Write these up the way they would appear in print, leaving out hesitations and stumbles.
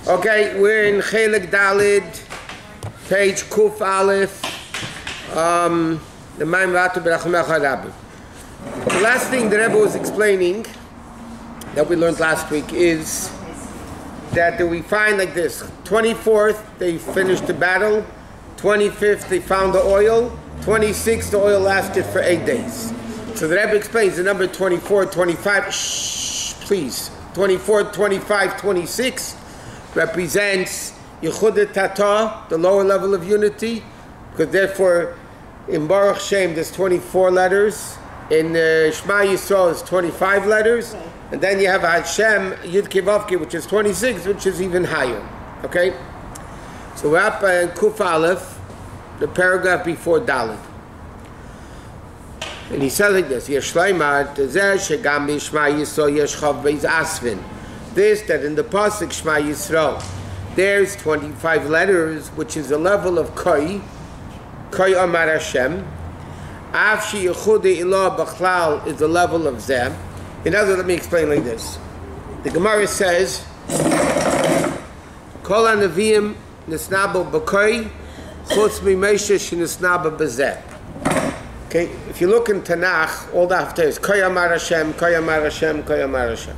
Okay, we're in Chelik Dalid, page Kuf Aleph, the Maamarim B'Rachamecha Rabbi. The last thing the Rebbe was explaining that we learned last week is that we find like this: 24th they finished the battle, 25th they found the oil, 26th the oil lasted for 8 days. So the Rebbe explains the number 24, 25, please, 24, 25, 26 represents Yichud Tata, the lower level of unity, because therefore in Baruch Shem there's 24 letters, in Shema Yisrael is 25 letters, and then you have Hashem Yud Kevavke, which is 26, which is even higher. Okay? So we're up in Kuf Aleph, the paragraph before Dalet. And he says like this: Yesh Leimar Tezeh Shegam B'Shema Yisrael Yesh Chav Beis Asvin. This, that in the pasuk Shema Yisrael there's 25 letters, which is the level of Koi Amar Hashem. Av She Yechudei Ilah B'Chlal is the level of Zeh. In other words, let me explain like this. The Gemara says, Kol HaNeviim Nisnabo B'Koi Chutz MiMoshe Shenisnabo B'Zeh. Okay, if you look in Tanakh, all the after is Koi Amar Hashem, Koi Amar Hashem, Koi Amar Hashem.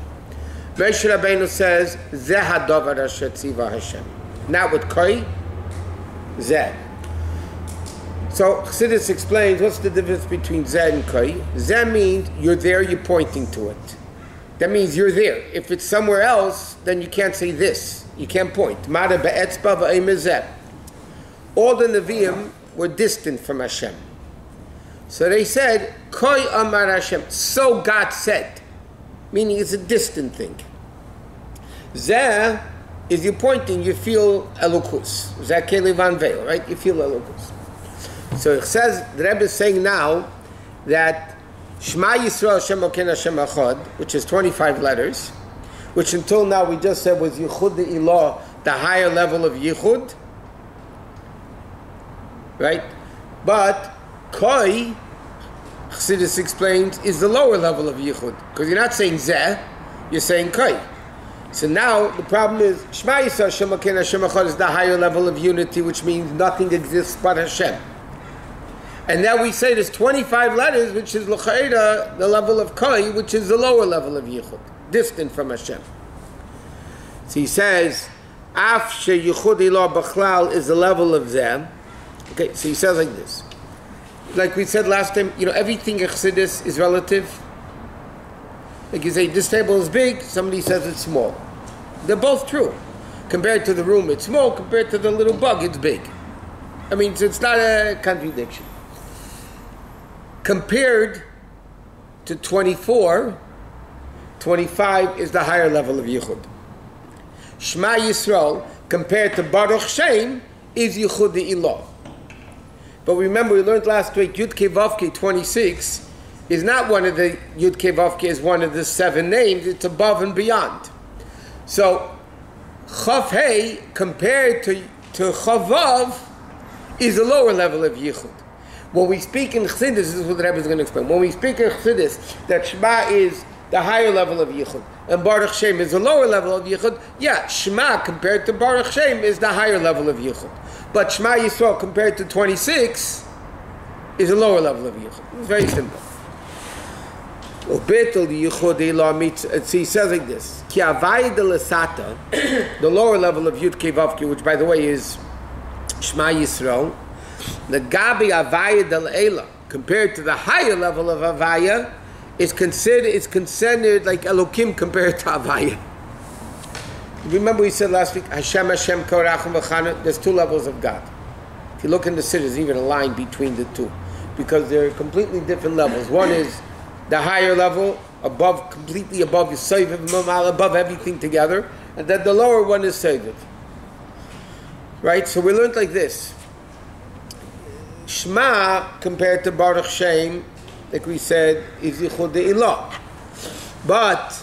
Moshe Rabbeinu says, Zeh HaDavar Asher Tziva Hashem. Not with Koi, Zeh. So Chassidus explains what's the difference between Zeh and Koi. Zeh means you're there, you're pointing to it. That means you're there. If it's somewhere else, then you can't say this. You can't point. Mara be'etzba v'ayim zeh. All the Nevi'im were distant from Hashem. So they said, Koi Amar Hashem, so God said, meaning it's a distant thing. Zeh is you pointing, you feel Elokus. Zeh Kelevan Veil, right? You feel Elokus. So it says, the Rebbe is saying now that Shema Yisrael Hashem Elokeinu Hashem Echad, which is 25 letters, which until now we just said was Yichud Ilah, the higher level of Yichud, right? But Koi, Chassidus explains, is the lower level of Yichud, because you're not saying Zeh, you're saying Koi. So now the problem is Shema Yisrael Hashem Elokeinu Hashem Echad is the higher level of unity, which means nothing exists but Hashem. And now we say there's 25 letters, which is L'chaira, the level of Koi, which is the lower level of Yichud, distant from Hashem. So he says, Af she Yichud Ilah B'Chlal is the level of Zeh. Okay, so he says like this. Like we said last time, everything in Chassidus is relative. Like you say, this table is big, somebody says it's small. They're both true. Compared to the room, it's small. Compared to the little bug, it's big. I mean, so it's not a contradiction. Compared to 24, 25 is the higher level of Yichud. Shema Yisrael, compared to Baruch Shem, is Yichud Ilah. But remember, we learned last week, Yud Kevavke 26 is not one of the, Yud Kevavke is one of the 7 names, it's above and beyond. So, Chav Hey, compared to Chavav, is a lower level of Yichud. When we speak in Chassidus, this is what the Rebbe is going to explain. When we speak in Chassidus, that Shema is the higher level of Yichud, and Baruch Shem is the lower level of Yichud, yeah, Shema compared to Baruch Shem is the higher level of Yichud. But Shema Yisrael compared to 26 is a lower level of Yichud. It's very simple. So he says like this: Ki Havaya de Lesata, the lower level of Yud Kevavke, which by the way is Shema Yisrael, the Gabi Havaya de Leila, compared to the higher level of Havaya, is considered like Elokim compared to Havaya. Remember we said last week, Hashem Korachim V'Chana, there's 2 levels of God. If you look in the Siddur, there's even a line between the 2, because they're completely different levels. One is the higher level, completely above Yosef, above everything together, and then the lower one is Seviv. Right? So we learned like this. Shema, compared to Baruch Shem, like we said, is Yichud Ilah. But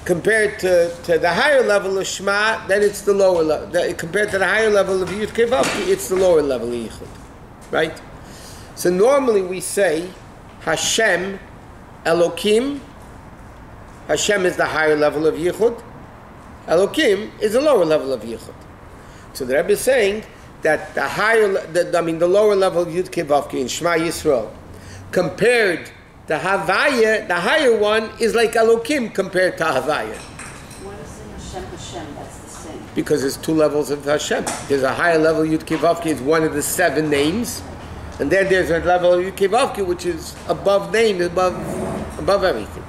compared to the higher level of Shema, then it's the lower level. Compared to the higher level of Yud Kevavke, it's the lower level of Yichud. Right? So normally we say Hashem, Elokim, Hashem is the higher level of Yichud. Elokim is a lower level of Yichud. So the Rebbe is saying that the lower level of Yud Kei Vav Kei in Shema Yisrael, compared to Havaya, the higher one is like Elokim compared to Havaya. What is in Hashem? That's the same. Because there's two levels of Hashem. There's a higher level Yud Kei Vav Kei, is one of the 7 names, and then there's a level of Yud Kei Vav Kei which is above name, above everything.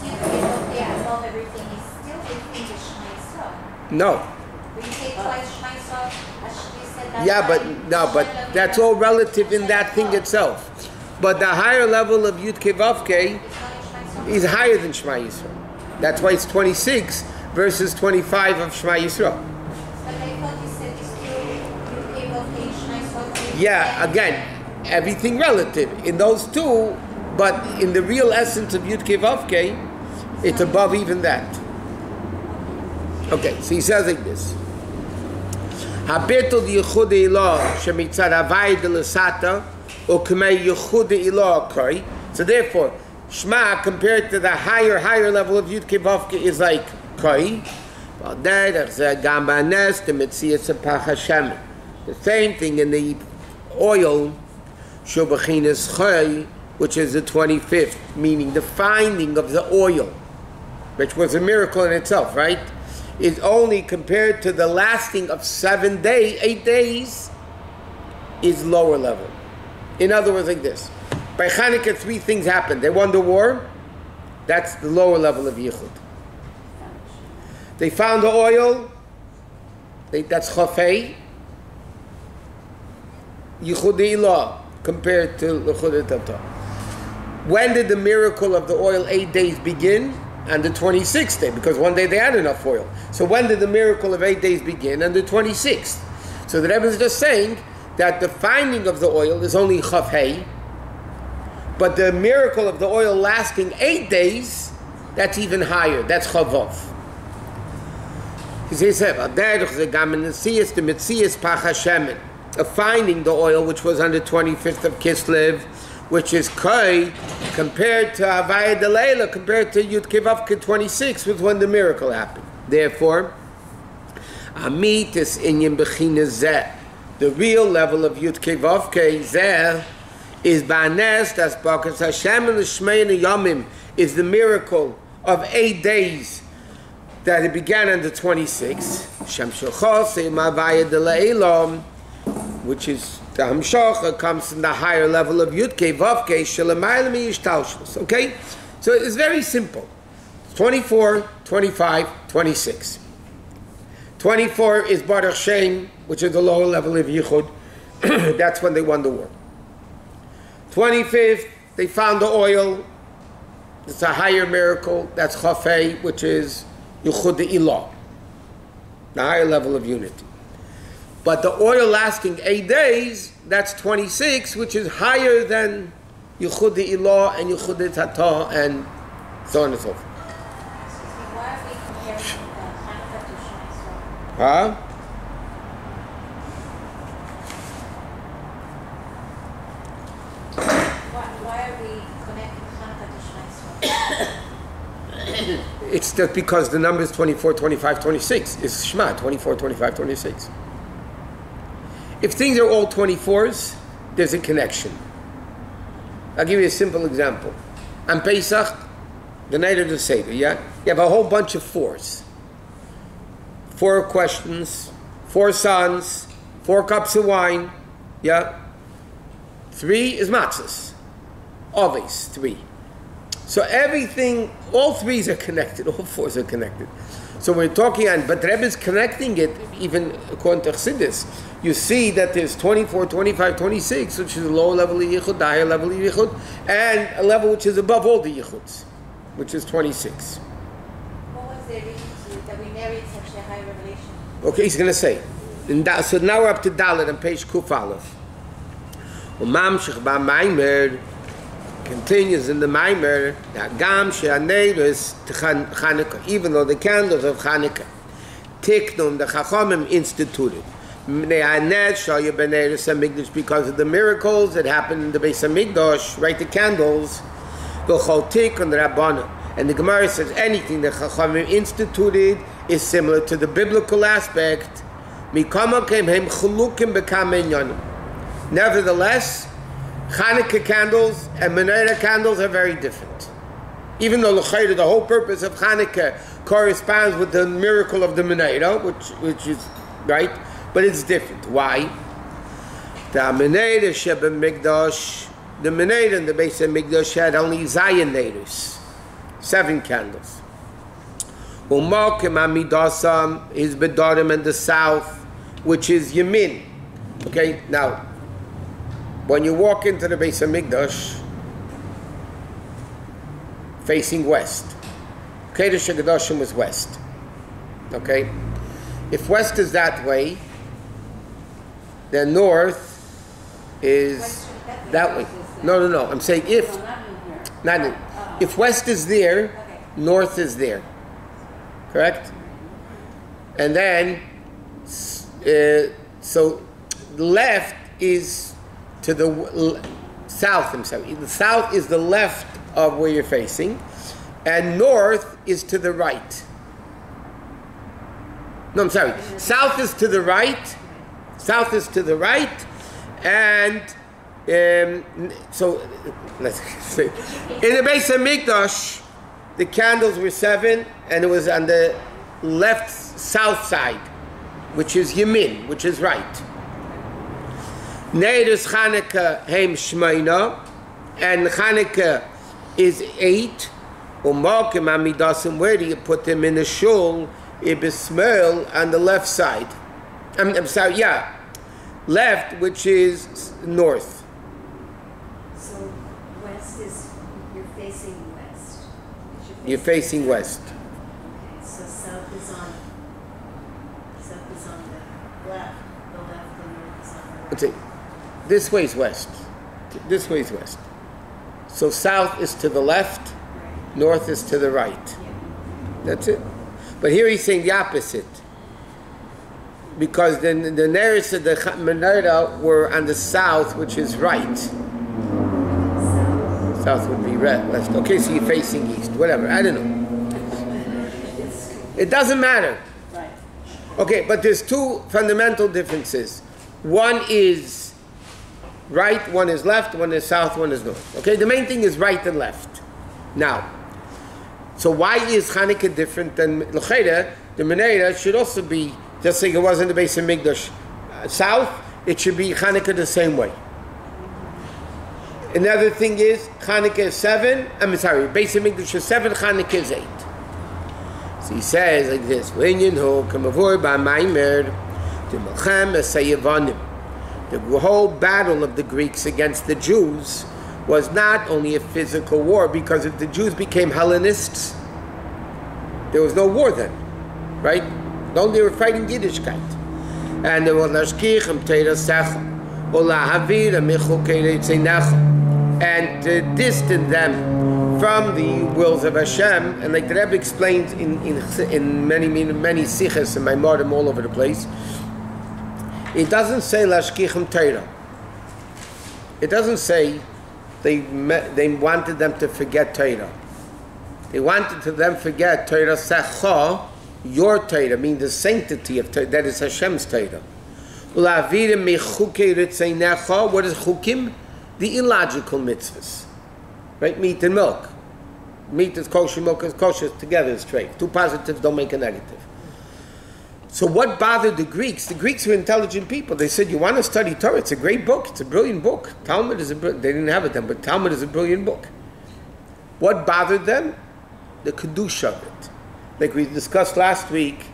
Above everything is still within the Shneerson. No. When you say twice Shneerson, you said that. Yeah, but that's all relative in that thing itself. But the higher level of Yud Kei Vav Kei is higher than Shema Yisrael. That's why it's 26 versus 25 of Shema Yisrael. But I thought you said it's still Yud Kei Vav Kei Shneerson. Yeah, again, everything relative in those two, but in the real essence of Yud Kei Vav Kei, it's above even that. Okay, so he says like this. Habetul yichud ilah shemitzad havai de l'sata ukmei yichud ilah koi. So therefore, Shema compared to the higher level of Yud Kei Vav Kei is like koi. The same thing in the oil, shubachinus choy, which is the 25th, meaning the finding of the oil, which was a miracle in itself, right? Is only compared to the lasting of 8 days, is lower level. In other words, like this. By Chanukah, 3 things happened. They won the war. That's the lower level of Yichud. They found the oil. That's Chafei. Yichud Ilah compared to L'chud Tata. When did the miracle of the oil 8 days begin? On the 26th day, because one day they had enough oil. So when did the miracle of 8 days begin? On the 26th. So the Rebbe is just saying that the finding of the oil is only Chav Hei, but the miracle of the oil lasting 8 days, that's even higher. That's Chavav. He says, of finding the oil, which was on the 25th of Kislev, which is Kai, compared to Havaya Delayla, compared to Yud Kei Vav Kei 26, was when the miracle happened. Therefore, Amit is Inyan Bechina Zeh. The real level of Yud Kei Vav Kei Zeh is Ba'anes, that's Bakas Hashem and L'Shmei Yomim, is the miracle of 8 days that it began on the 26th. Shem Shochos, Havaya Delayla, which is the Hamshocha comes from the higher level of Yud Kei Vav Kei Shelamayla Miyishtalshus. Okay? So it's very simple. 24, 25, 26. 24 is Baruch Shem, which is the lower level of Yichud. That's when they won the war. 25th, they found the oil. It's a higher miracle. That's Chafei, which is Yichud Ilah. The higher level of unity. But the oil lasting 8 days, that's 26, which is higher than Yichud Ilah and Yichud Tata and so on and so forth. Why are we comparing Chanukah to Schneerson? Huh? Why are we connecting Chanukah to Schneerson? It's just because the numbers 24, 25, 26 is Shema, 24, 25, 26. If things are all 24s, there's a connection. I'll give you a simple example. On Pesach, the night of the Seder, yeah? You have a whole bunch of 4s. 4 questions, 4 sons, 4 cups of wine, yeah? 3 is matzahs. Always 3. So everything, all 3s are connected, all 4s are connected. So we're talking on, but Rebbe is connecting it, even according to Chassidus. You see that there's 24, 25, 26, which is a lower level of Yichud, the higher level of Yichud, and a level which is above all the Yichuds, which is 26. What was the reason that we married such a high revelation? Okay, he's going to say. So now we're up to Dalet on page Kuf Aleph. Mamshich Maamar continues in the Maamar that Gam she'aneirus Chanukah, even though the candles of Chanukah, Tiknum, the Chachamim instituted, because of the miracles that happened in the Beis Hamikdash, right? The candles, and the Gemara says anything that Chachamim instituted is similar to the biblical aspect. Nevertheless, Chanukah candles and menorah candles are very different. Even though the whole purpose of Chanukah corresponds with the miracle of the menorah, which is right, but it's different. Why? The menorah in the base of Mikdash had only Zion naders, 7 candles. Umakim Amidasam is Bedarim in the south, which is Yamin. Okay, now, when you walk into the base of Mikdash, facing west, Kodesh HaKadoshim was west. Okay? If west is that way, then north is that way. No. I'm saying if, if west is there, north is there. Correct? And then, so left is to the south. I'm sorry. The south is the left of where you're facing, and north is to the right. No, I'm sorry. South is to the right. South is to the right, and so let's see. In the base of Mikdash, the candles were 7, and it was on the left south side, which is Yamin, which is right. Neidos Chanukah Heim Shmeina, and Chanukah is 8. Umakim Amidasim, where do you put them in the shul? Ibismail on the left side. I'm sorry, yeah. Left, which is north. So west is, you're facing west. You're facing west. Okay, so south is on the left, and north is on the right. Let's see. This way is west. This way is west. So south is to the left, Right. north is to the right. Yeah. That's it. But here he's saying the opposite. Because the nearest of the menorah were on the south, which is right. South would be left. Okay, so you're facing east. Whatever. I don't know. It doesn't matter. Right. Okay, but there's 2 fundamental differences. One is right, one is left, one is south, one is north. Okay, the main thing is right and left. Now, so why is Chanukah different than L'chayda? The menorah should also be, just like it was in the base of Mikdash south, it should be Chanukah the same way. Another thing is, Chanukah is 7, base of Mikdash is 7, Chanukah is 8. So he says like this, the whole battle of the Greeks against the Jews was not only a physical war, because if the Jews became Hellenists, there was no war then, right? No, they were fighting Yiddishkeit. And they were and to distance them from the wills of Hashem. And like the Rebbe explains in many sichas and Maamarim all over the place, it doesn't say Lashkichem Torah. It doesn't say they wanted them to forget Torah. They wanted to them forget Torah Secha, your Torah, meaning the sanctity of Torah, that is Hashem's Torah. What is chukim? The illogical mitzvahs. Right? Meat and milk. Meat is kosher, milk is kosher, together is straight. 2 positives don't make a negative. So what bothered the Greeks? The Greeks were intelligent people. They said, you want to study Torah? It's a great book. It's a brilliant book. Talmud is they didn't have it then, but Talmud is a brilliant book. What bothered them? The kedusha of it. Like we discussed last week,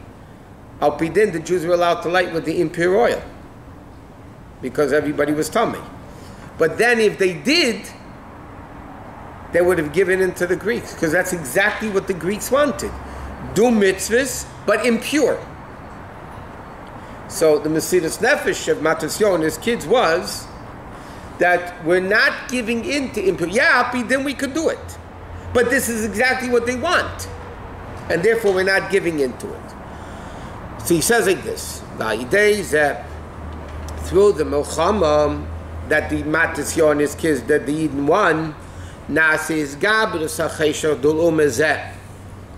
Al Pidin, the Jews were allowed to light with the impure oil because everybody was tummy. But then if they did, they would have given in to the Greeks, because that's exactly what the Greeks wanted. Do mitzvahs, but impure. So the Mesiras Nefesh of Matasyo and his kids was that we're not giving in to impure. Yeah, then we could do it. But this is exactly what they want. And therefore we're not giving into it. So he says like this, through the Milchama that the Matasyo and his kids, that the Eden won,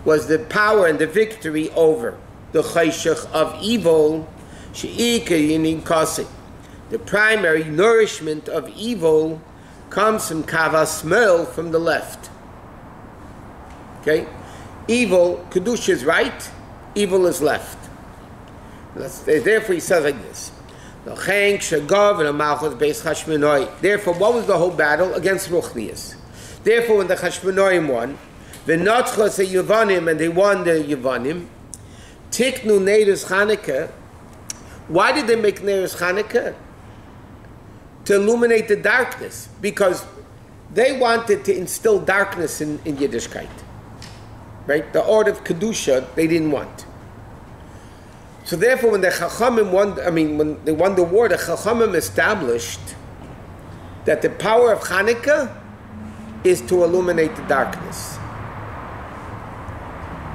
was the power and the victory over the chayshach of evil. The primary nourishment of evil comes from kavas from the left. Okay? Evil, kedusha is right, evil is left. Therefore he says like this. Therefore, what was the whole battle? Against Ruchnias. Therefore, when the Chashmonoim won, the Notchos a Yevanim, and they won the Yevanim, Tiknu Neirus Chanukah. Why did they make Neirus Chanukah? To illuminate the darkness. Because they wanted to instill darkness in Yiddishkeit. Right? The order of Kedusha, they didn't want. So therefore, when the Chachamim won, when they won the war, the Chachamim established that the power of Chanukah is to illuminate the darkness.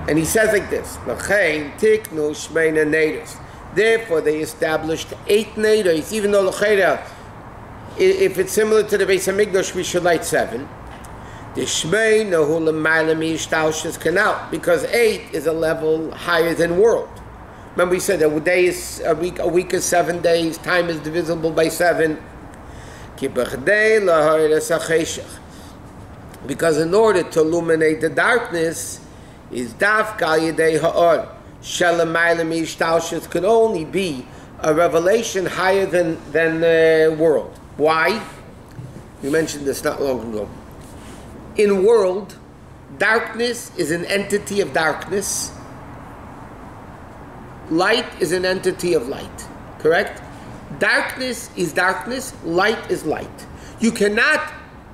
And he says like this: therefore, they established 8 neders, even though if it's similar to the Beis Hamikdash, we should light 7. Because 8 is a level higher than world. Remember we said that a day is a week is 7 days, time is divisible by 7. Because in order to illuminate the darkness, is dafka yedei ha'or. Shalamaylam ishtalshus could only be a revelation higher than the world. Why? We mentioned this not long ago. In world, darkness is an entity of darkness. Light is an entity of light. Correct? Darkness is darkness. Light is light. You cannot,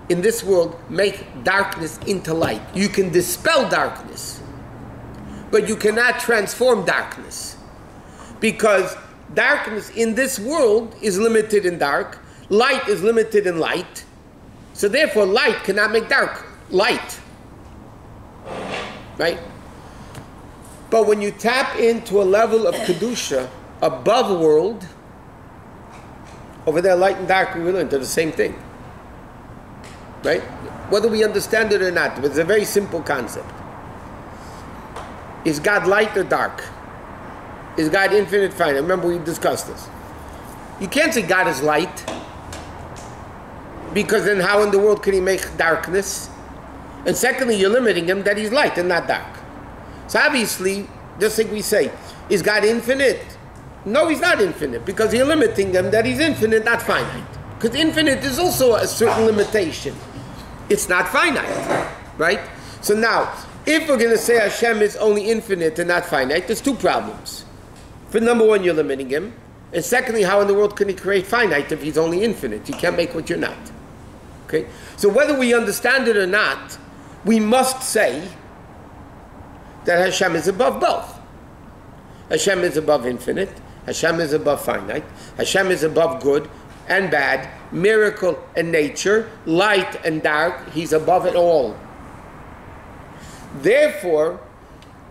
in this world, make darkness into light. You can dispel darkness, but you cannot transform darkness. Because darkness in this world is limited in dark. Light is limited in light. So therefore, light cannot make dark light. Right? But when you tap into a level of Kedusha above world, over there light and dark, we learned, they're the same thing. Right? Whether we understand it or not, it's a very simple concept. Is God light or dark? Is God infinite, finite? Remember we discussed this. You can't say God is light, because then how in the world can he make darkness? And secondly, you're limiting him that he's light and not dark. So obviously, just like we say, is God infinite? No, he's not infinite, because you're limiting him that he's infinite, not finite. Because infinite is also a certain limitation. It's not finite, right? So now, if we're going to say Hashem is only infinite and not finite, there's 2 problems. For number 1, you're limiting him. And secondly, how in the world can he create finite if he's only infinite? You can't make what you're not. Okay? So whether we understand it or not, we must say that Hashem is above both. Hashem is above infinite. Hashem is above finite. Hashem is above good and bad, miracle and nature, light and dark. He's above it all. Therefore,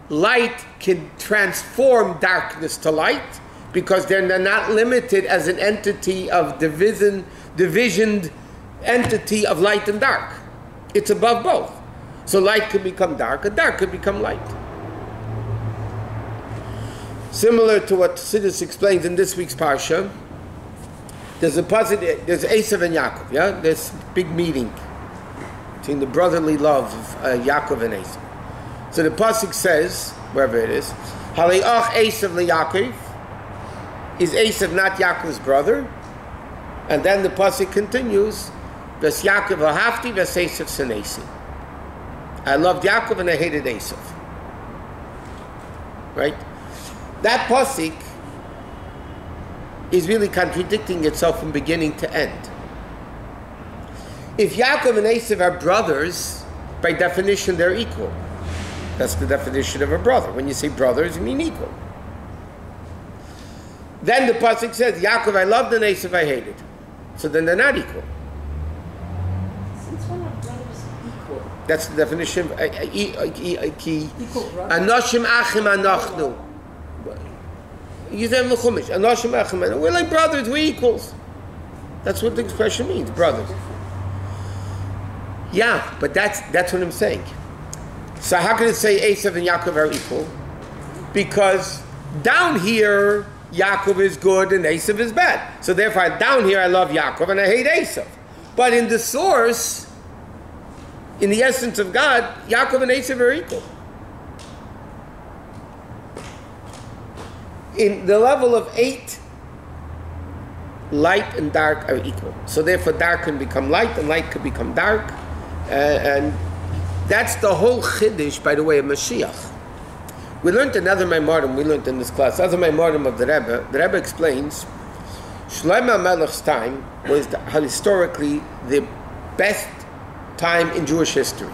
light can transform darkness to light, because they're not limited as an entity of divisioned entity of light and dark. It's above both. So light could become dark, and dark could become light. Similar to what Siddur explains in this week's Parsha, there's Yosef and Yaakov, yeah? This big meeting between the brotherly love of Yaakov and Yosef. So the pasuk says, wherever it is, Haleach Yosef leYaakov. Is Yosef not Yaakov's brother? And then the pasuk continues, Ves Yaakov ahavti, ves Yosef senesi. I loved Yaakov and I hated Yosef. Right? That pasuk is really contradicting itself from beginning to end. If Yaakov and Yosef are brothers, by definition they're equal. That's the definition of a brother. When you say brothers, you mean equal. Then the pasuk says, Yaakov I loved and Yosef I hated. So then they're not equal. Since when are brothers equal? That's the definition of Equal brothers. Anoshim achim anachnu. You say Mechumish. Anoshim achim anachnu. We're like brothers, we're equals. That's what the expression means, brothers. Yeah, but that's what I'm saying. So how can it say Esav and Yaakov are equal? Because down here, Yaakov is good and Esav is bad. So therefore, down here I love Yaakov and I hate Esav. But in the source, in the essence of God, Yaakov and Esav are equal. In the level of 8, light and dark are equal. So therefore, dark can become light and light can become dark. And that's the whole chiddush, by the way, of Mashiach. We learned another Maamarim, we learned in this class, other Maamarim of the Rebbe. The Rebbe explains, Shlomo Melech's time was historically the best time in Jewish history.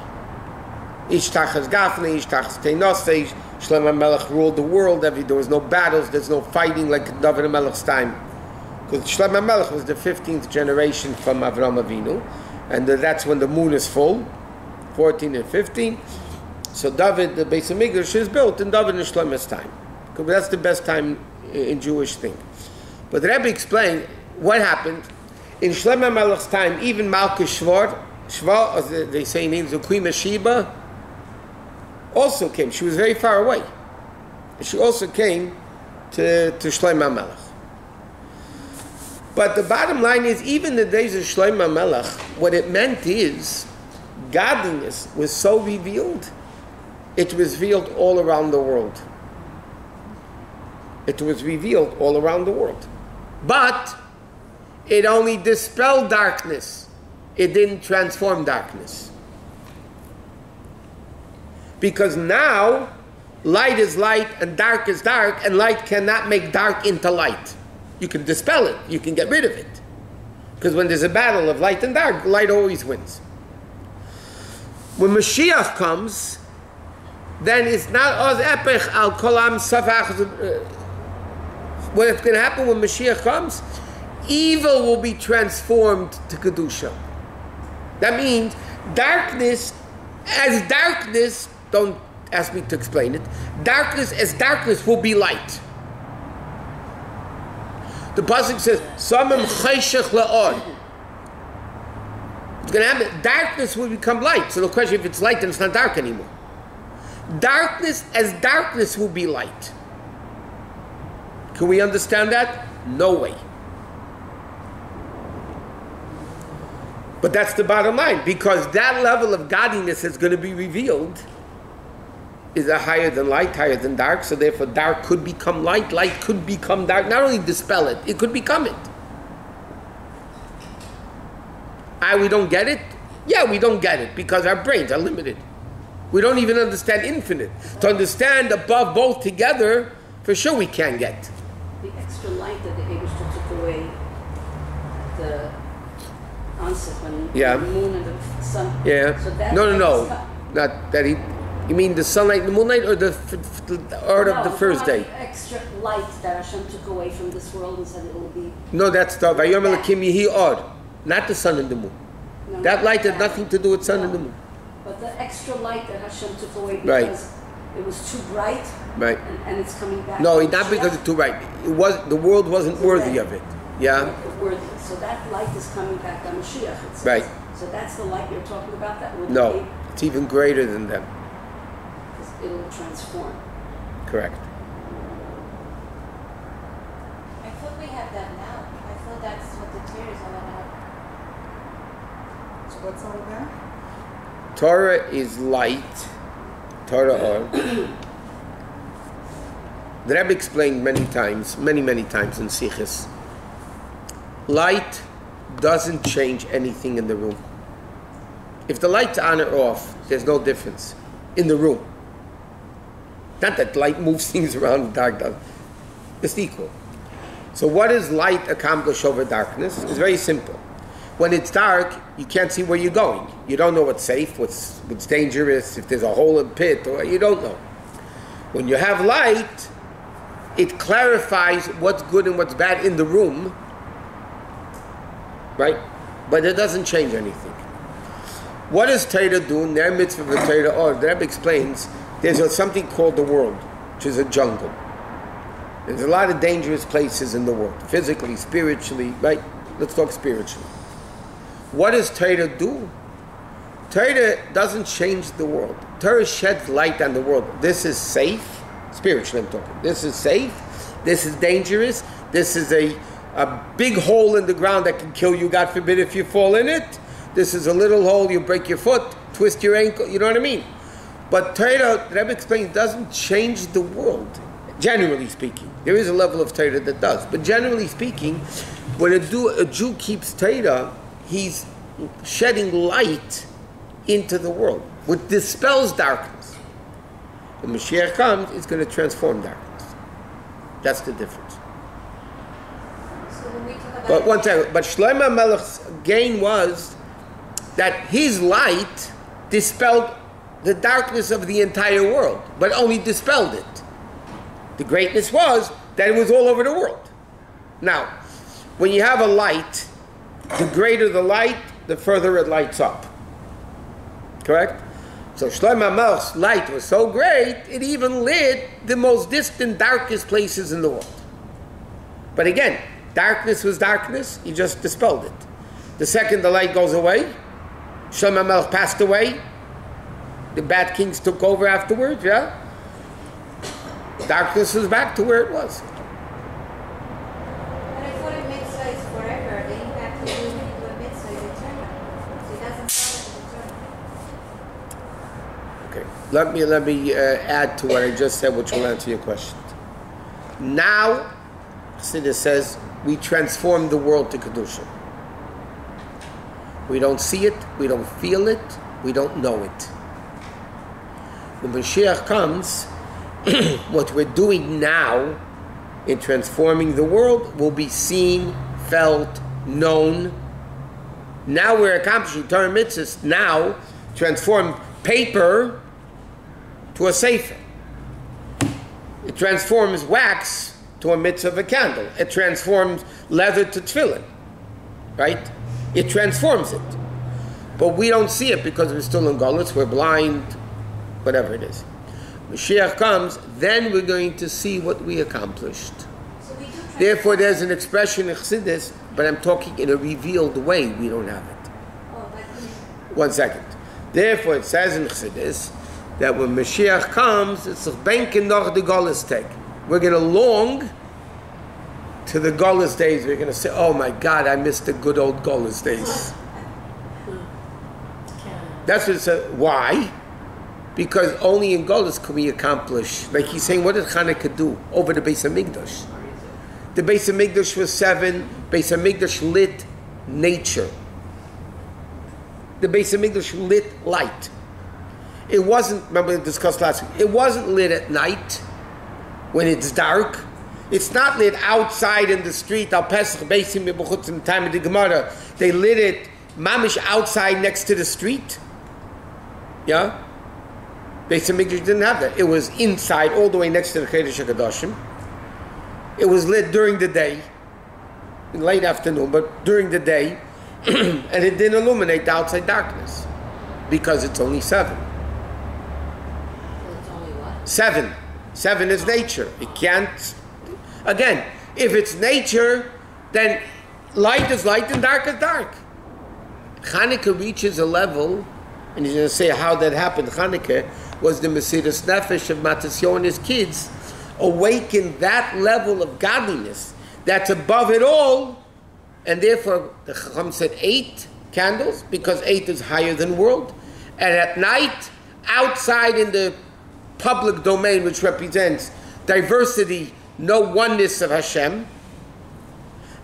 Ish tachas Gafni, ish tachas Teinosei, Shlomo Melech ruled the world, there was no battles, there's no fighting like David Melech's time. Because Shlomo Melech was the 15th generation from Avraham Avinu, and that's when the moon is full, 14 and 15. So David, the Beis HaMikdash is built in David and Shlomo's time. Because that's the best time in Jewish thing. But the Rebbe explained what happened. In Shlomo Melech's time, even Malchus Shvar, as they say in English, the Queen of Sheba, also came. She was very far away. She also came to Shlomo Melech. But the bottom line is, even the days of Shlomo Melech, what it meant is, godliness was so revealed, it was revealed all around the world. It was revealed all around the world. But it only dispelled darkness. It didn't transform darkness. Because now, light is light and dark is dark, and light cannot make dark into light. You can dispel it. You can get rid of it. Because when there's a battle of light and dark, light always wins. When Mashiach comes, then it's not oz epech al kolam safach. What's going to happen when Mashiach comes? Evil will be transformed to Kedusha. That means darkness as darkness, don't ask me to explain it, darkness as darkness will be light. The pasuk says, Samim cheshech la'or. It's going to happen. Darkness will become light. So the question, if it's light, then it's not dark anymore. Darkness as darkness will be light. Can we understand that? No way. But that's the bottom line, because that level of godliness is going to be revealed is a higher than light, higher than dark, so therefore dark could become light, light could become dark. Not only dispel it, it could become it. We don't get it? Yeah, we don't get it, because our brains are limited. We don't even understand infinite. To understand above both together, for sure we can get. The extra light that the Eibishter took away, the onset when the moon and the sun. Yeah. So that no. Not that he. You mean the sunlight and the moonlight, or the first day? The extra light that Hashem took away from this world and said it will be. No, that's the Vayom Elokim Yehi Or, not the sun and the moon. No, that light had nothing to do with sun and the moon. But the extra light that Hashem took away because it was too bright. Right. And it's coming back. No, not because it's too bright. The world wasn't worthy of it. Yeah. Worthy. So that light is coming back on Mashiach. It says. Right. So that's the light you're talking about. No, it's even greater than that. It'll transform. Correct. I thought we have that now. I thought that's what the Torah is all about. So what's all about? Torah is light. Torah or. The Rebbe explained many times in Sichos. Light doesn't change anything in the room. If the light's on or off, there's no difference in the room. Not that light moves things around, dark does. It's equal. So what does light accomplish over darkness? It's very simple. When it's dark, you can't see where you're going. You don't know what's safe, what's dangerous, if there's a hole in the pit, or you don't know. When you have light, it clarifies what's good and what's bad in the room, right? But it doesn't change anything. What does Torah do? In their mitzvah of the Torah, or the Rebbe explains, there's something called the world, which is a jungle. There's a lot of dangerous places in the world, physically, spiritually, right? Let's talk spiritually. What does Torah do? Torah doesn't change the world. Torah sheds light on the world. This is safe, spiritually I'm talking. This is safe, this is dangerous, this is a big hole in the ground that can kill you, God forbid, if you fall in it. This is a little hole, you break your foot, twist your ankle, you know what I mean? But Torah, the Rebbe explains, doesn't change the world, generally speaking. There is a level of Torah that does. But generally speaking, when a Jew keeps Torah, he's shedding light into the world, which dispels darkness. When Mashiach comes, it's going to transform darkness. That's the difference. So when we talk about But one second, but Shlomo Melech's gain was that his light dispelled the darkness of the entire world, but only dispelled it. The greatness was that it was all over the world. Now, when you have a light, the greater the light, the further it lights up. Correct? So Shlomo Melech's light was so great, it even lit the most distant, darkest places in the world. But again, darkness was darkness, he just dispelled it. The second the light goes away, Shlomo Melech passed away, the bad kings took over afterwards, yeah? Darkness was back to where it was. But I thought a mitzvah is forever. The impact of moving into a mitzvah is eternal. So it doesn't start as eternal. Okay. Let me add to what I just said, which will answer your question. Now, Chassidus says, we transform the world to Kedusha. We don't see it, we don't feel it, we don't know it. When Mashiach comes, what we're doing now in transforming the world will be seen, felt, known. Now we're accomplishing Torah mitzvahs. Now transform paper to a sefer. It transforms wax to a mitzvah of a candle. It transforms leather to tefillin. Right? It transforms it. But we don't see it because we're still in Golus, we're blind, whatever it is. Mashiach comes, then we're going to see what we accomplished. So we do Therefore, there's an expression in Chassidus, but I'm talking in a revealed way. We don't have it. Oh, but 1 second. Therefore, it says in Chassidus that when Mashiach comes, it's benken noch the Golus tag. We're going to long to the Golus days. We're going to say, "Oh my God, I missed the good old Golus days." That's what it says. Why? Because only in Golus can we accomplish. Like he's saying, what did Chanukah do over the Beis HaMikdash? The Beis HaMikdash was 7. Beis HaMikdash lit nature. The Beis HaMikdash lit light. It wasn't, remember we discussed last week, it wasn't lit at night when it's dark. It's not lit outside in the street. Al Pesach Beisim Mebuchutz in the time of the Gemara. They lit it mamish outside next to the street. Yeah? Beis HaMikdash didn't have that. It was inside, all the way next to the Chedesh HaKadoshim. It was lit during the day, in late afternoon, but during the day, and it didn't illuminate the outside darkness, because it's only 7. So it's only what? 7. 7 is nature. It can't... Again, if it's nature, then light is light and dark is dark. Chanukah reaches a level, and he's going to say how that happened. Chanukah was the Mesiras Nefesh of Matisyahu and his kids, awakened that level of godliness that's above it all, and therefore the Chacham said 8 candles, because 8 is higher than world. And at night, outside in the public domain, which represents diversity, no oneness of Hashem,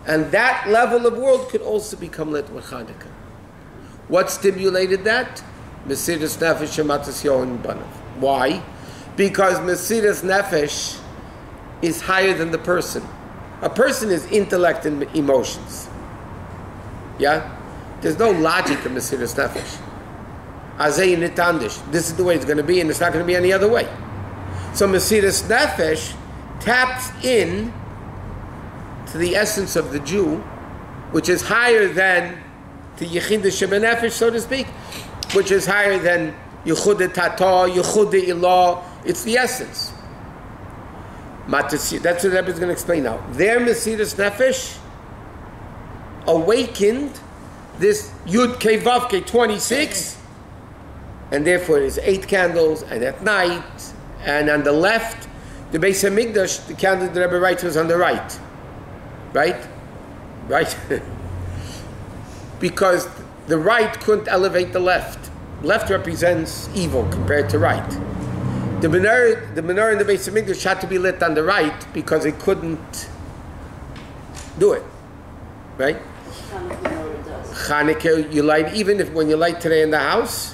and that level of world could also become lit with Chanukah. What stimulated that? Mesiras Nefesh and Matisyahu and Banav. Why? Because Mesiras Nefesh is higher than the person. A person is intellect and emotions. Yeah? There's no logic in Mesiras Nefesh. Azay nitandish. This is the way it's going to be, and it's not going to be any other way. So Mesiras Nefesh taps in to the essence of the Jew, which is higher than the Yechida Shebenefesh, so to speak, which is higher than Yechuda Tata, Yechuda Ilah. It's the essence. That's what the Rebbe is going to explain now. Their Mesiras Nefesh awakened this Yud Kei Vav Kei 26 and therefore there's 8 candles, and at night, and on the left, the Beis HaMikdash, the candle the Rebbe writes was on the right. Right? Right? Because the right couldn't elevate the left. Left represents evil compared to right. The menorah in the Beis HaMikdash had to be lit on the right because it couldn't do it. Right? Chanukah, you light, even if when you light today in the house,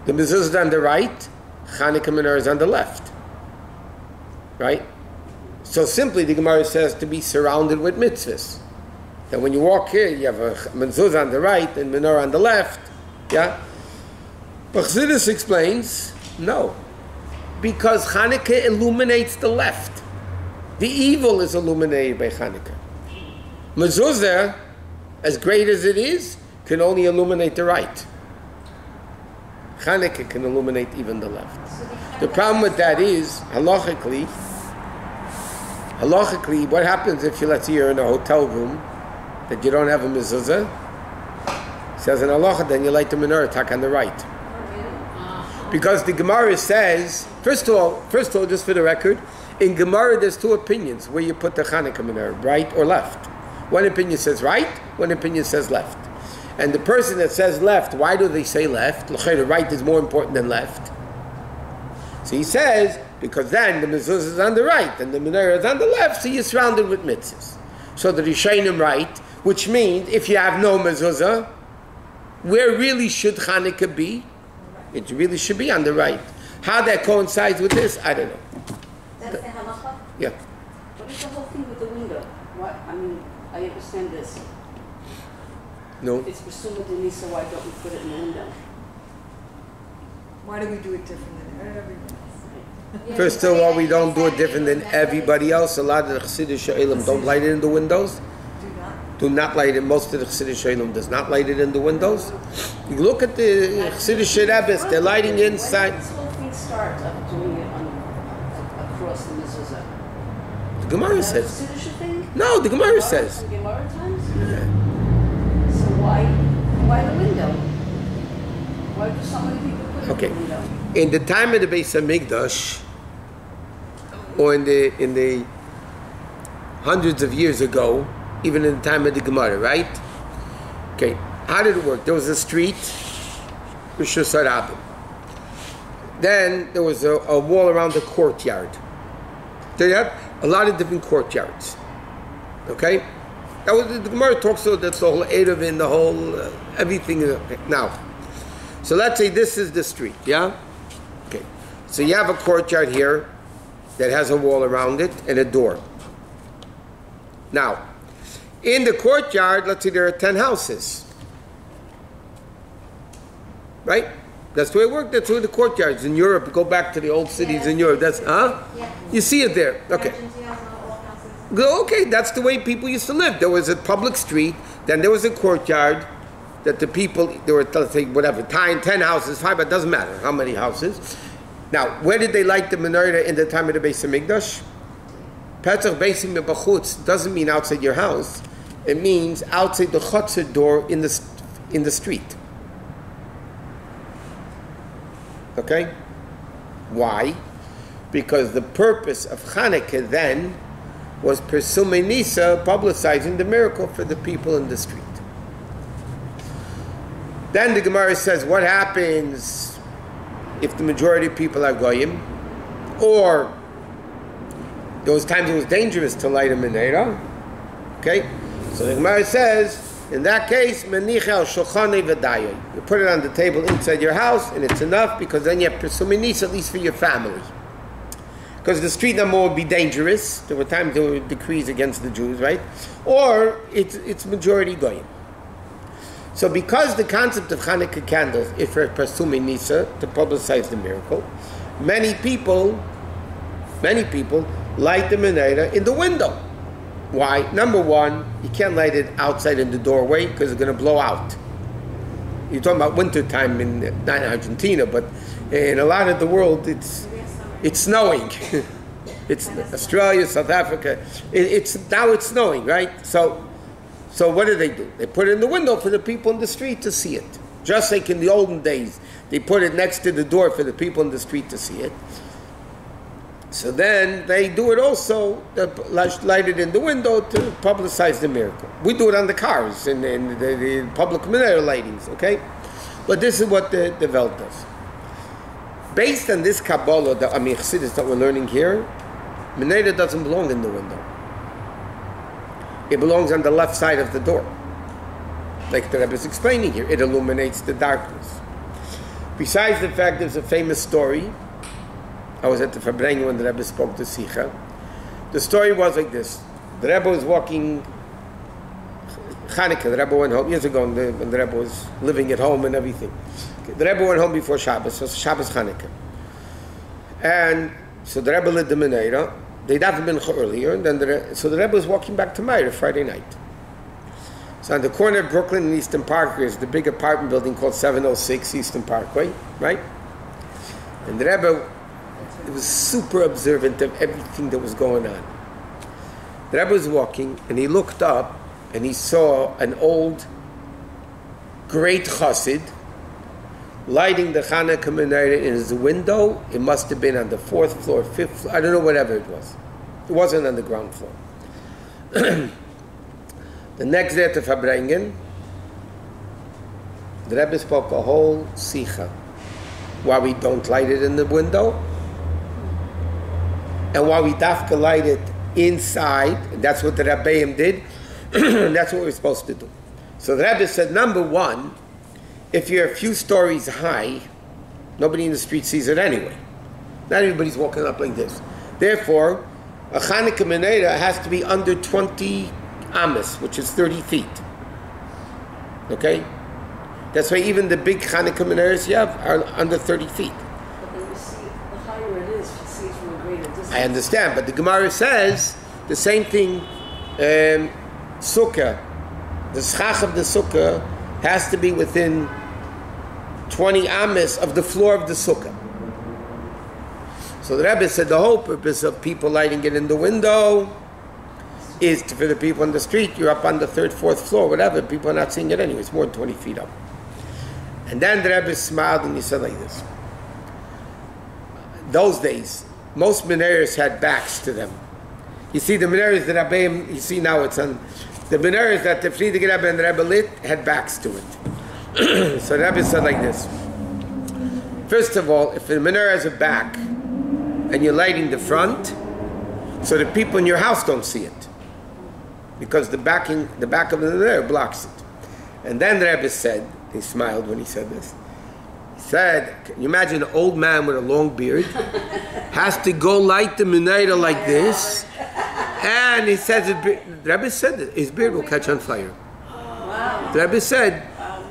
the mezuzah is on the right, Chanukah menorah is on the left. Right? So simply the Gemara says to be surrounded with mitzvahs. That when you walk here, you have a mezuzah on the right and menorah on the left. Yeah? But Chassidus explains, no. Because Chanukah illuminates the left. The evil is illuminated by Chanukah. Mezuzah, as great as it is, can only illuminate the right. Chanukah can illuminate even the left. The problem with that is, halachically, what happens if, let's say you're in a hotel room that you don't have a mezuzah? It says in halacha, then you light the menorah tak on the right. Because the Gemara says, first of all, just for the record, in Gemara there's 2 opinions where you put the Chanukah menorah, right or left. One opinion says right, one opinion says left. And the person that says left, why do they say left? The right is more important than left. So he says, because then the mezuzah is on the right and the menorah is on the left, so you're surrounded with mitzvahs. So the Rishonim right, which means if you have no mezuzah, where really should Chanukah be? It really should be on the right. How that coincides with this, I don't know. That's the halacha? Yeah. What is the whole thing with the window? What? I mean, I understand this. No. It's presumed in Nisa, why don't we put it in the window? Why do we do it differently than everyone else? First of all, we don't do it different than everybody else. A lot of the Chassidish Shalom don't light it in the windows. Do not light it. Most of the Chassidish Shalom does not light it in the windows. You look at the Chassidish Rebbes, they're lighting inside. When did this whole thing start of doing it across the mezuzah? The Gemara says. Is that a Chassidish thing? No, the Gemara says. Gemara times? Yeah. So why the window? Why do so many people put it in the window? In the time of the Beis HaMikdash, or in the hundreds of years ago, even in the time of the Gemara, right? Okay, how did it work? There was a street, Shusterman. Then there was a wall around the courtyard. So you had a lot of different courtyards. Okay? That was the Gemara talks about that's the whole Erevin, the whole everything. Now, so let's say this is the street, yeah? Okay. So you have a courtyard here that has a wall around it and a door. Now, in the courtyard, let's say there are 10 houses. Right? That's the way it worked. That's the way the courtyards in Europe, go back to the old cities in Europe. That's, huh? Yeah. You see it there. Okay. Okay, that's the way people used to live. There was a public street, then there was a courtyard that the people, there were, let's say, whatever, 10 houses, 5, but it doesn't matter how many houses. Now, where did they light the menorah in the time of the Beis HaMikdash? Pesach Beisim B'chutz doesn't mean outside your house. It means outside the chutzah door in the street. Okay? Why? Because the purpose of Chanukah then was Persumei Nisa, publicizing the miracle for the people in the street. Then the Gemara says, what happens if the majority of people are goyim? Or those times it was dangerous to light a menorah. Okay? So the Gemara says, in that case, Menachem shulchanei v'dayon. You put it on the table inside your house, and it's enough because then you have Persumei Nisa, at least for your family. Because the street number would be dangerous. There were times there were decrees against the Jews, right? Or it's majority goyim. So because the concept of Chanukah candles is for Persumei Nisa, to publicize the miracle, many people light the menorah in the window. Why? Number one, you can't light it outside in the doorway because it's going to blow out. You're talking about winter time not in Argentina, but in a lot of the world, it's snowing. It's Australia, South Africa. Now it's snowing, right? So what do? They put it in the window for the people in the street to see it. Just like in the olden days, they put it next to the door for the people in the street to see it. So then they do it also, light it in the window to publicize the miracle. We do it on the cars and the public minera lightings, okay? But this is what the Welt does. Based on this Kabbalah, Chassidus that we're learning here, minera doesn't belong in the window. It belongs on the left side of the door. Like the Rebbe is explaining here, it illuminates the darkness. Besides the fact, there's a famous story. I was at the Fabrengen when the Rebbe spoke to Sicha. The story was like this. The Rebbe was walking Chanukah. The Rebbe went home years ago when the Rebbe was living at home and everything. The Rebbe went home before Shabbos, so Shabbos Chanukah. And so the Rebbe lit the menorah. They'd have been earlier, and then so the Rebbe was walking back to Meir Friday night. So on the corner of Brooklyn and Eastern Park, there's the big apartment building called 706 Eastern Parkway, right? And the Rebbe was super observant of everything that was going on. The Rebbe was walking, and he looked up, and he saw an old, great chassid lighting the Chanukah menorah in his window. It must have been on the 4th floor, 5th floor, I don't know, whatever it was. It wasn't on the ground floor. The next day at the Fabrengen, the Rebbe spoke a whole sicha why we don't light it in the window and why we dafka light it inside. And that's what the Rabbeim did. And that's what we're supposed to do. So the Rebbe said, number one, if you're a few stories high, nobody in the street sees it anyway. Not everybody's walking up like this. Therefore, a Chanukah menorah has to be under 20 amas, which is 30 feet. Okay? That's why even the big Chanukah menorahs you have are under 30 feet. But then you see, the higher it is, you see it from a greater distance. I understand, but the Gemara says the same thing, sukkah. The schach of the sukkah has to be within 20 amas of the floor of the sukkah. So the Rebbe said the whole purpose of people lighting it in the window is for the people on the street. You're up on the 3rd, 4th floor, whatever. People are not seeing it anyway. It's more than 20 feet up. And then the Rebbe smiled and he said like this. Those days, most menorahs had backs to them. You see the menorahs that Rabbi, you see now it's on, the menorahs that the Friedrich Rebbe and the Rebbe lit had backs to it. So the Rebbe said like this. First of all, if the menorah has a back and you're lighting the front, so the people in your house don't see it. Because the back of the menorah blocks it. And then the Rebbe said, he smiled when he said this. He said, can you imagine an old man with a long beard has to go light the menorah like this, and he says, the Rebbe said that his beard will catch on fire. Wow. The Rebbe said,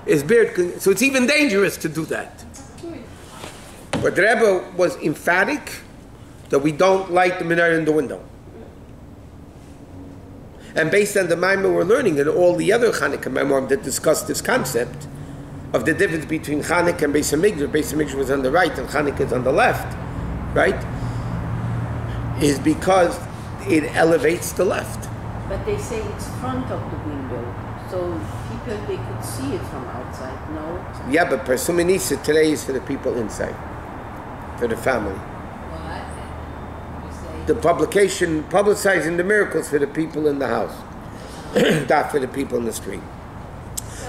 his beard, so it's even dangerous to do that. But the Rebbe was emphatic that we don't light the menorah in the window. And based on the Maamar we're learning and all the other Chanukah Maamarim that discuss this concept of the difference between Chanukah and Beis HaMikdash. Beis HaMikdash was on the right and Chanukah is on the left, right? Is because it elevates the left. But they say it's front of the window, so people, they could see it from outside, no? Yeah, but Persuminisa today is for the people inside, for the family. What? You say? The publication, publicizing the miracles for the people in the house, not for the people in the street.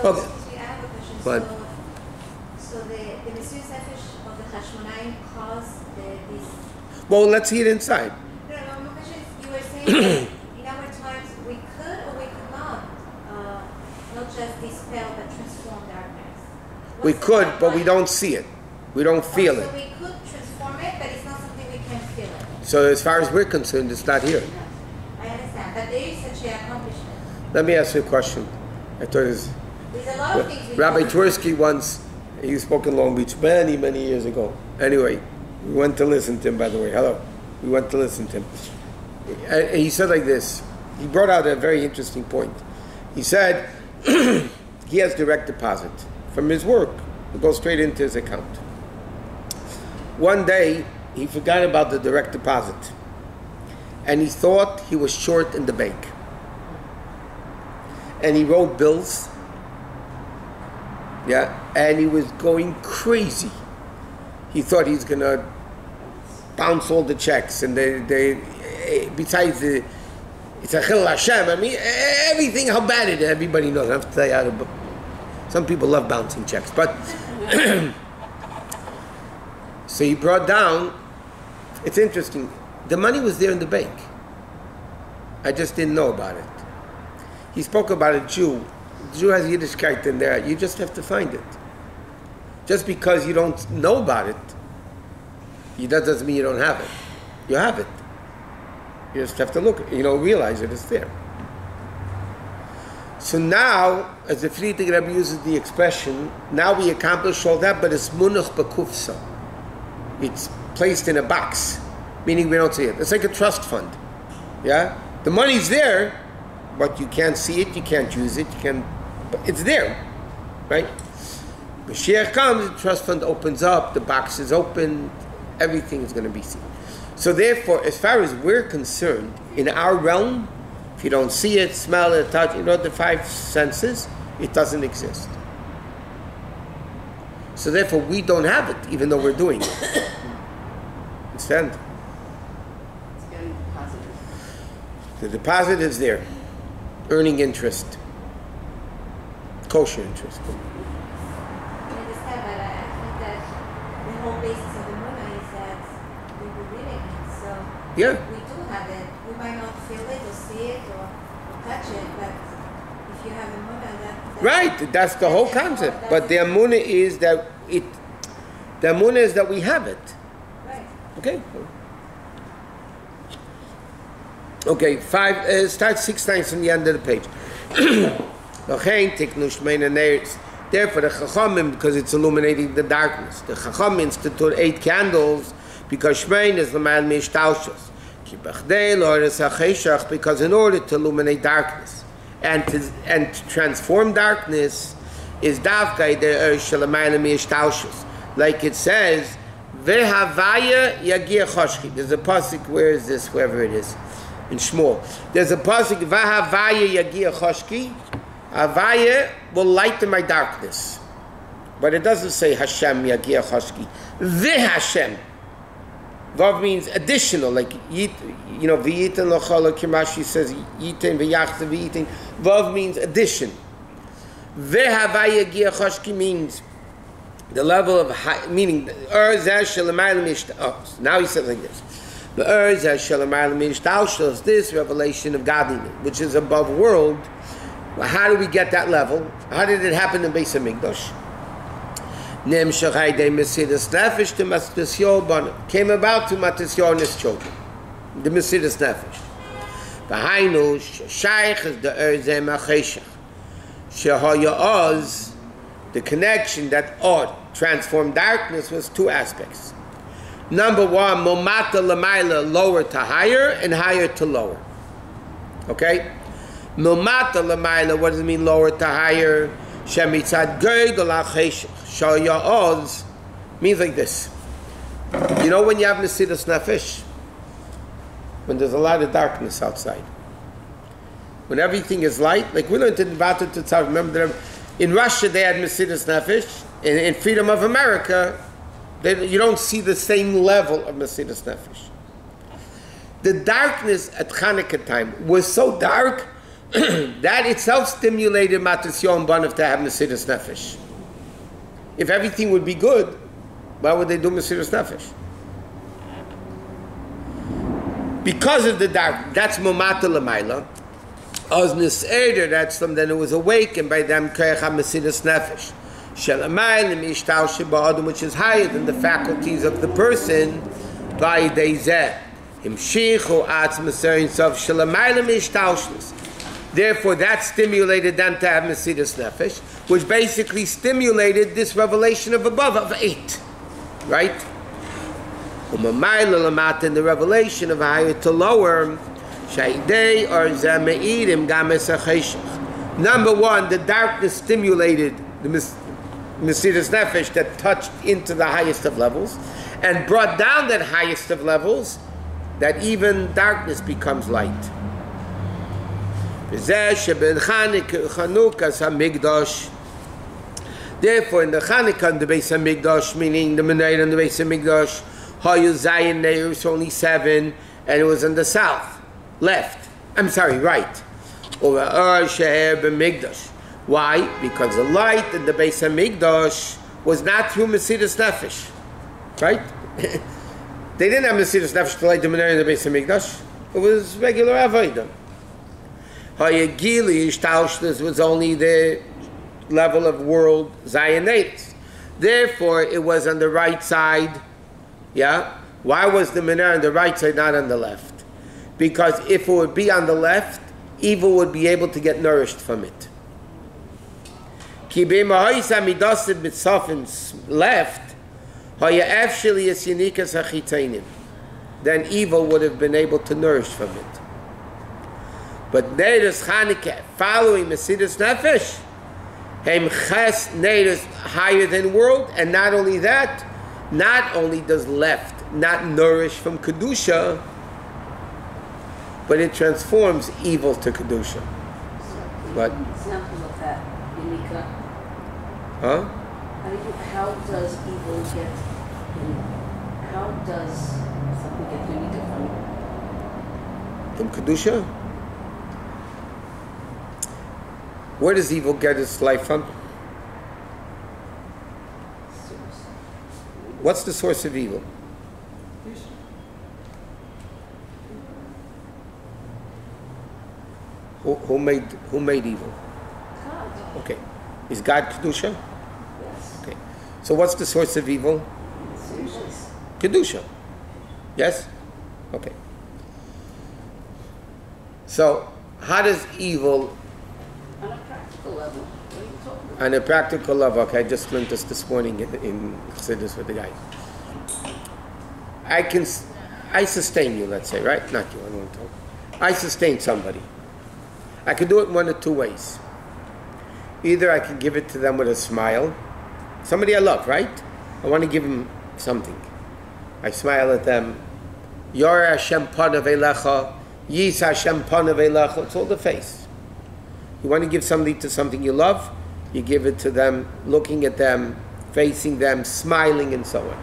So, Okay. I have a question. But- So the Mesiras Nefesh of the Hashmonaim caused this. Well, let's see it inside. No, my question is, you were saying that in our times we could or we could not just dispel but transform darkness. We What's the could, background? but we don't see it. We don't feel So it. we could transform it, but it's not something we can feel it. So as far as we're concerned, it's not here. I understand, but there is such an accomplishment. Let me ask you a question. I thought it was There's a lot of things we Rabbi don't- Twersky once, he spoke in Long Beach many, many years ago. Anyway, we went to listen to him, by the way. Hello. We went to listen to him. And he said like this. He brought out a very interesting point. He said he has direct deposit from his work. It goes straight into his account. One day, he forgot about the direct deposit. And he thought he was short in the bank. And he wrote bills Yeah, and he was going crazy. He thought he's going to bounce all the checks, and they besides the, it's a chil Hashem. I mean, everything, how bad it is, everybody knows. I have to tell you how to, some people love bouncing checks, but so he brought down, it's interesting, the money was there in the bank. I just didn't know about it. He spoke about a Jew. The Jew has Yiddishkeit in there. You just have to find it. Just because you don't know about it, that doesn't mean you don't have it. You have it. You just have to look, realize it is there. So now, as the Friedrich Rebbe uses the expression, now we accomplish all that, but it's munach b'kufsa. It's placed in a box, meaning we don't see it. It's like a trust fund. Yeah? The money's there, but you can't see it, you can't use it, but it's there, right? Mashiach comes, the trust fund opens up, the box is open, everything is going to be seen. So therefore, as far as we're concerned, in our realm, if you don't see it, smell it, touch it, the five senses, it doesn't exist. So therefore, we don't have it, even though we're doing it. Understand? It's getting positive. The deposit is there, earning interest, kosher interest. I understand, but I think that the whole basis of the Munah is that we believe in it. So Yeah. we do have it. We might not feel it or see it or touch it, but if you have the Munah, that's Right, that's the whole concept. But the amunah is that we have it. right. Okay. Okay, start 6 lines from the end of the page. Therefore, the Chachamim, because it's illuminating the darkness, the Chachamim institute 8 candles because Shmein is the man mishtaushus. Because in order to illuminate darkness and to transform darkness is davkai the shelamayla mishtaushus. Like it says, Vehavaya yagia choshki. There's a pasuk. Where is this? Wherever it is, in Shmuel. There's a pasuk. Vehavaya yagia choshki. Havaya will lighten my darkness, but it doesn't say Hashem yagia choshki. Vehashem. Vav means additional, like v'yitin l'chala Kimashi says yitin v'yachta v'yitin. Vav means addition. Vehavaya yagia choshki means the level of high, meaning now he says like this. This revelation of godliness, which is above world. Well, how do we get that level? How did it happen in Beis Hamikdash? Came about to Matisyahu and his children. The Mesidas Nefesh. V'hainu shaykh is the Erzem HaCheshach. Shehaya Oz, the connection that transformed darkness was 2 aspects. Number 1, Momata Lamaila, lower to higher, and higher to lower. Okay? Momata Lamaila, what does it mean lower to higher? Shemitzad Geidol HaCheshach. Shehaya Oz means like this. You know when you have Mesidas Nefesh? When there's a lot of darkness outside. When everything is light, like we learned in Vater Tetzaveh, remember that in Russia they had Mesidas Nefesh. In Freedom of America, you don't see the same level of Mesidas Nefesh. The darkness at Chanukah time was so dark that itself stimulated Matisyahu and Banav to have Mesidas Nefesh. If everything would be good, why would they do Mesidas Nefesh? Because of the dark, that's Momata Lamaila. Oz Nis'eder, that's from then it was awakened by them Koyach HaMesidas Nefesh. Which is higher than the faculties of the person by therefore that stimulated them to have Mesidas Nefesh, which basically stimulated this revelation of above of 8, right? In the revelation of higher to lower, number 1, the darkness stimulated the Mesidas Nefesh that touched into the highest of levels and brought down that highest of levels that even darkness becomes light. Therefore, in the Chanukah, in the Beis HaMikdash, meaning the Menorah in the Beis HaMikdash, Hayu Zayin Neiros, only 7, and it was in the south, left. I'm sorry, right. Over Sheher B'Mikdash. Why? Because the light in the Beis HaMikdash was not through Mesidus Nefesh. Right? They didn't have Mesidus Nefesh to light the Menorah in the Beis HaMikdash. It was regular Avodah. Hayagili Ishtalshnus was only the level of world Zionites. Therefore, it was on the right side. Yeah? Why was the Menorah on the right side, not on the left? Because if it would be on the left, evil would be able to get nourished from it. Left, then evil would have been able to nourish from it. But Neiros Chanukah, following Mesidus Nefesh, Hem Ches Neiros higher than world, and not only that, not only does left not nourish from Kedusha, but it transforms evil to Kedusha. What? Example of that, Unica. Huh? How does evil get? How does something get Unica from Kedusha? Where does evil get its life from? Source. What's the source of evil? Who made evil? God. Okay. Is God Kedusha? Yes. Okay. So what's the source of evil? Sources. Kedusha. Yes? Okay. So how does evil On a practical level, what are you talking about? on a practical level, okay, I just learned this morning in Chassidus with the guy. I sustain you, let's say, right? Not you, I don't want to talk. I sustain somebody. I can do it one of two ways. Either I can give it to them with a smile. Somebody I love, right? I want to give them something. I smile at them. Yor Hashem panav elecha, Yis Hashem panav elecha. It's all the face. You want to give somebody to something you love, you give it to them, looking at them, facing them, smiling, and so on.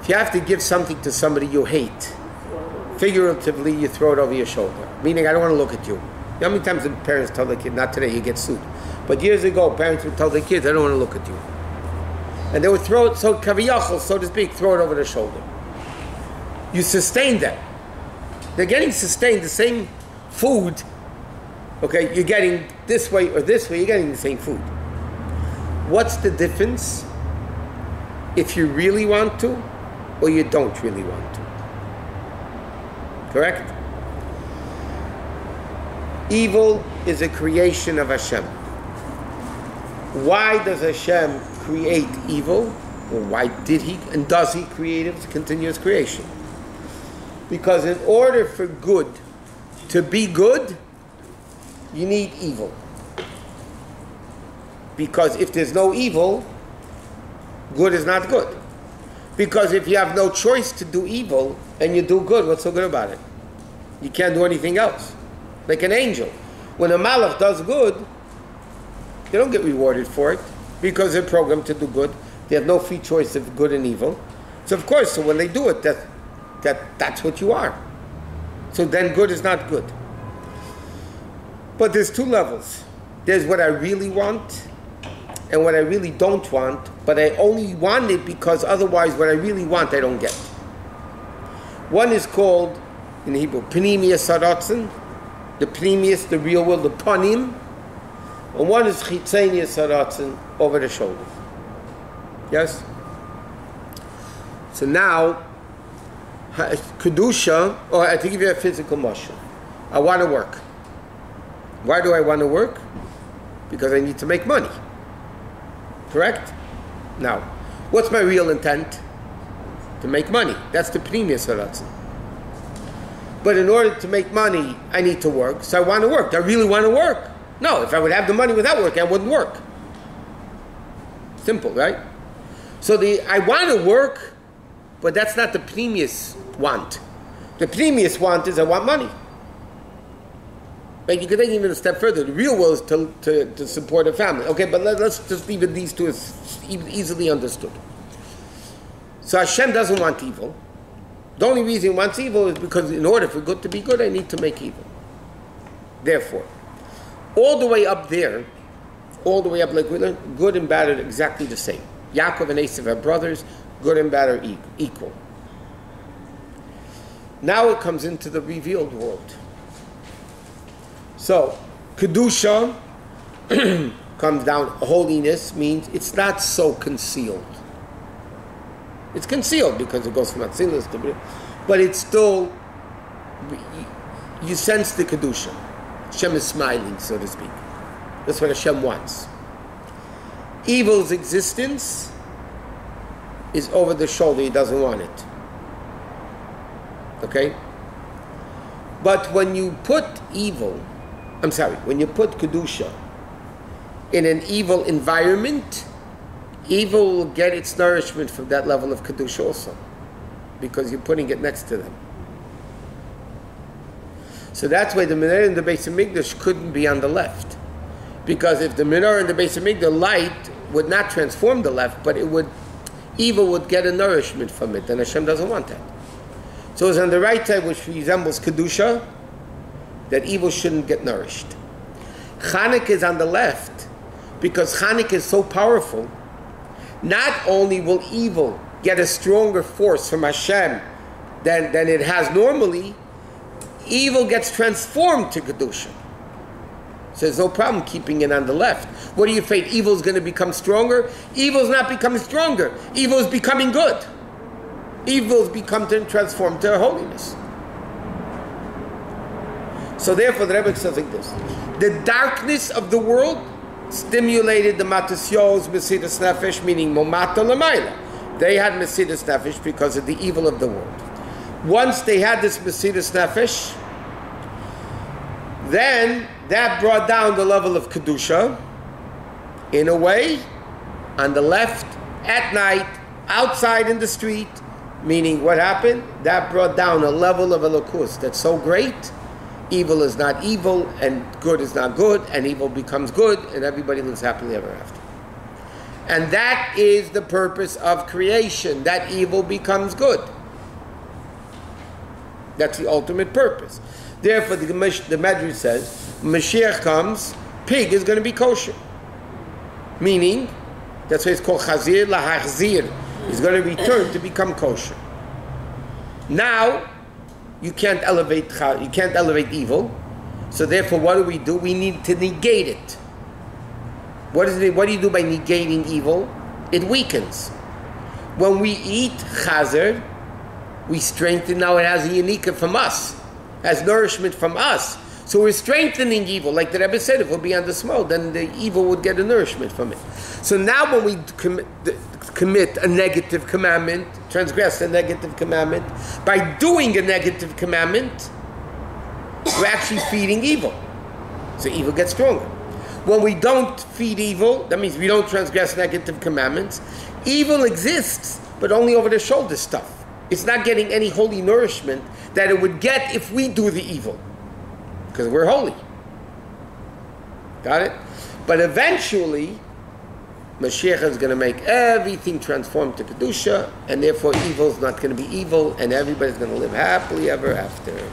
If you have to give something to somebody you hate, figuratively, you throw it over your shoulder. Meaning, I don't want to look at you. You know how many times the parents tell their kid, not today, you get sued. But years ago, parents would tell their kids, I don't want to look at you. And they would throw it, so kaviyachol, so to speak, throw it over their shoulder. You sustain them. They're getting sustained, the same food. Okay, you're getting this way or this way, you're getting the same food. What's the difference if you really want to or you don't really want to? Correct? Evil is a creation of Hashem. Why does Hashem create evil? Or why did he and does he create it? It's a continuous creation. Because in order for good to be good, you need evil. Because if there's no evil, good is not good. Because if you have no choice to do evil and you do good, what's so good about it? You can't do anything else. Like an angel. When a malach does good, they don't get rewarded for it because they're programmed to do good. They have no free choice of good and evil. So of course, so when they do it, that's what you are. So then good is not good. But there's two levels. There's what I really want and what I really don't want, but I only want it because otherwise what I really want I don't get. One is called, in Hebrew, Pnimius Haratzon, the Pnimius, the real world, the Panim, and one is Chitzenius Haratzon, over the shoulder. Yes? So now, Kedusha, or I to give you a physical motion. I want to work. Why do I want to work? Because I need to make money. Correct? Now, what's my real intent? To make money. That's the Pnimius Haratzon. But in order to make money, I need to work. So I want to work. Do I really want to work? No, if I would have the money without working, I wouldn't work. Simple, right? So I want to work, but that's not the Pnimius want. The Pnimius want is I want money. But you could take even a step further. The real will is to support a family. Okay, but let's just leave it these two as easily understood. So Hashem doesn't want evil. The only reason he wants evil is because in order for good to be good, I need to make evil. Therefore, all the way up there, all the way up like we learned, good and bad are exactly the same. Yaakov and Yosef are brothers, good and bad are equal. Now it comes into the revealed world. So, Kedusha comes down, holiness means it's not so concealed. It's concealed because it goes from Atzilus to... But it's still... You sense the Kedusha. Hashem is smiling, so to speak. That's what Hashem wants. Evil's existence is over the shoulder. He doesn't want it. Okay? But when you put when you put Kedusha in an evil environment, evil will get its nourishment from that level of Kedusha also, because you're putting it next to them. So that's why the menorah in the Beis HaMikdash couldn't be on the left. Because if the menorah in the Beis HaMikdash light would not transform the left, but evil would get a nourishment from it, and Hashem doesn't want that. So it's on the right side, which resembles Kedusha, that evil shouldn't get nourished. Chanukah is on the left, because Chanukah is so powerful. Not only will evil get a stronger force from Hashem than it has normally, evil gets transformed to Kedusha. So there's no problem keeping it on the left. What are you afraid? Evil is going to become stronger? Evil is not becoming stronger. Evil is becoming good. Evil has become transformed to holiness. So therefore the Rebbe says like this. The darkness of the world stimulated the Matasyos Mesidas Nefesh, meaning Momata Lamaila. They had Mesidas Nefesh because of the evil of the world. Once they had this Mesidas Nefesh, then that brought down the level of Kedusha, in a way, on the left, at night, outside in the street, meaning what happened? That brought down a level of Elokus that's so great, evil is not evil, and good is not good, and evil becomes good, and everybody lives happily ever after. And that is the purpose of creation, that evil becomes good. That's the ultimate purpose. Therefore, the Medrash says, Mashiach comes, pig is going to be kosher. Meaning, that's why it's called Chazir Lahachzir. He's going to return to become kosher. Now, you can't elevate evil. So therefore, what do? We need to negate it. What do you do by negating evil? It weakens. When we eat Chazir, we strengthen. Now it has a unika from us, has nourishment from us. So we're strengthening evil. Like the Rebbe said, if we'll be on the smoke, then the evil would get a nourishment from it. So now when we commit a negative commandment, transgress a negative commandment, by doing a negative commandment, we're actually feeding evil. So evil gets stronger. When we don't feed evil, that means we don't transgress negative commandments, evil exists, but only over the shoulder stuff. It's not getting any holy nourishment that it would get if we do the evil. Because we're holy. Got it? But eventually, Mashiach is going to make everything transform to Kedusha, and therefore evil is not going to be evil, and everybody's going to live happily ever after.